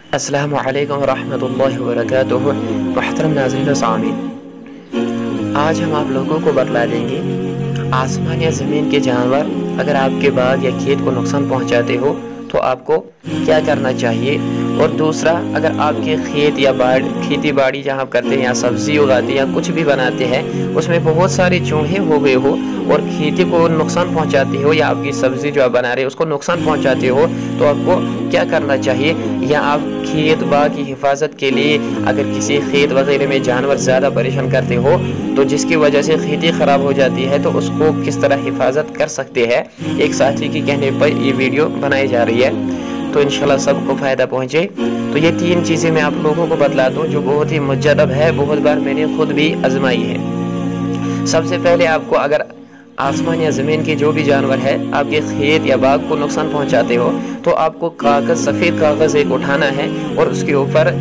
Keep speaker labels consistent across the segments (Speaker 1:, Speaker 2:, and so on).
Speaker 1: अस्सलामु अलैकुम वरहमतुल्लाहि वबरकातुहू। मुहतरम नाज़रीन व सामीन, आज हम आप लोगों को बतला देंगे आसमान या ज़मीन के जानवर अगर आपके बाग या खेत को नुकसान पहुंचाते हो तो आपको क्या करना चाहिए। और दूसरा, अगर आपके खेत या खेती बाड़ी जहाँ आप करते हैं या सब्ज़ी उगाते हैं या कुछ भी बनाते हैं उसमें बहुत सारे चूहे हो गए हो और खेती को नुकसान पहुंचाते हो या आपकी सब्ज़ी जो आप बना रहे हो उसको नुकसान पहुंचाते हो तो आपको क्या करना चाहिए। या आप खेत बाग की हिफाजत के लिए अगर किसी खेत वगैरह में जानवर ज़्यादा परेशान करते हो तो जिसकी वजह से खेती ख़राब हो जाती है तो उसको किस तरह हिफाजत कर सकते हैं, एक साथी के कहने पर ये वीडियो बनाई जा रही है तो इंशाल्लाह सबको फ़ायदा पहुँचे। तो ये 3 चीज़ें मैं आप लोगों को बतला दूँ जो बहुत ही मुजरब है, बहुत बार मैंने खुद भी आजमाई है। सबसे पहले आपको अगर आसमान या ज़मीन के जो भी जानवर है आपके खेत या बाग को नुकसान पहुंचाते हो तो आपको कागज़, सफ़ेद कागज़ एक उठाना है और उसके ऊपर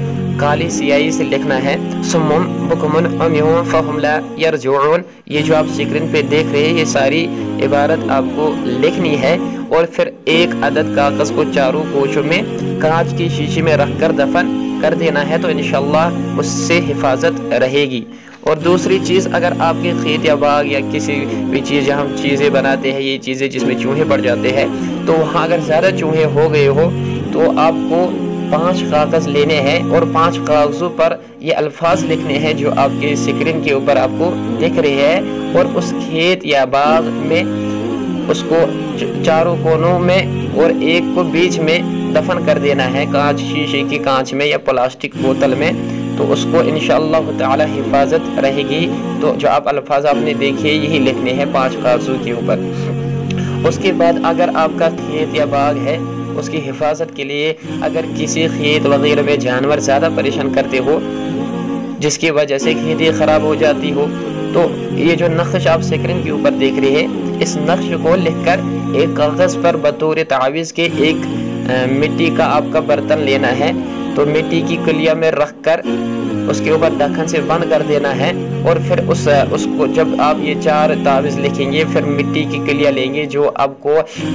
Speaker 1: काली स्याही से लिखना है सुम्मुम बुकुमुन उम्युन फहुम ला यरजुऊन। ये जो आप स्क्रीन पे देख रहे हैं ये सारी इबारत आपको लिखनी है और फिर एक अदद कागज़ को चारों कोचों में कांच की शीशी में रखकर दफन कर देना है तो इंशाल्लाह उससे हिफाजत रहेगी। और दूसरी चीज़, अगर आपके खेत या बाग या किसी भी चीज़ जहाँ हम चीज़ें बनाते हैं ये चीज़ें जिसमें चूहे पड़ जाते हैं तो वहाँ अगर ज़्यादा चूहे हो गए हो तो आपको 5 कागज़ लेने हैं और 5 कागज़ों पर ये अल्फाज लिखने हैं जो आपके स्क्रीन के ऊपर आपको दिख रहे हैं और उस खेत या बाग में उसको चारों कोनों में और एक को बीच में दफन कर देना है कांच, शीशे की कांच में या प्लास्टिक बोतल में, तो उसको इंशाअल्लाह ताला हिफाजत रहेगी। तो जो आप अल्फाज आपने देखे यही लिखने हैं 5 कागज़ों के ऊपर। उसके बाद अगर आपका खेत या बाग है उसकी हिफाजत के लिए अगर किसी खेत वगैरह में जानवर ज़्यादा परेशान करते हो जिसकी वजह से खेती ख़राब हो जाती हो तो ये जो नक्श आप स्क्रीन के ऊपर देख रहे हैं इस नक्श को लिखकर एक कागज़ पर बतौर तावीज़ के एक मिट्टी का आपका बर्तन लेना है तो मिट्टी की कुलिया में रख कर उसके ऊपर ढक्कन से बंद कर देना है और फिर उसको जब आप ये 4 तावीज़ लिखेंगे फिर मिट्टी की कुलिया लेंगे जो आपको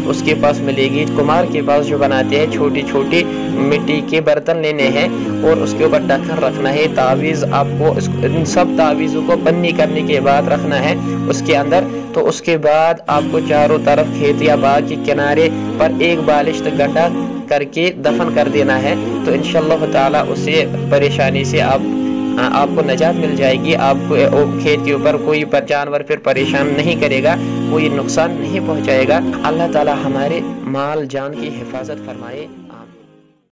Speaker 1: उसके पास मिलेगी, कुम्हार के पास जो बनाते हैं छोटी छोटी मिट्टी के बर्तन लेने हैं और उसके ऊपर ढक्कन रखना है। तावीज़ आपको इन सब तावीज़ों को बन्नी करने के बाद रखना है उसके अंदर। तो उसके बाद आपको चारों तरफ खेत या बाग के किनारे पर एक बालिश्त गड्ढा करके दफन कर देना है तो इंशाअल्लाह ताला उससे परेशानी से आपको नजात मिल जाएगी। आपको खेत के ऊपर कोई जानवर फिर परेशान नहीं करेगा, कोई नुकसान नहीं पहुंचाएगा। अल्लाह ताला हमारे माल जान की हिफाजत फरमाए।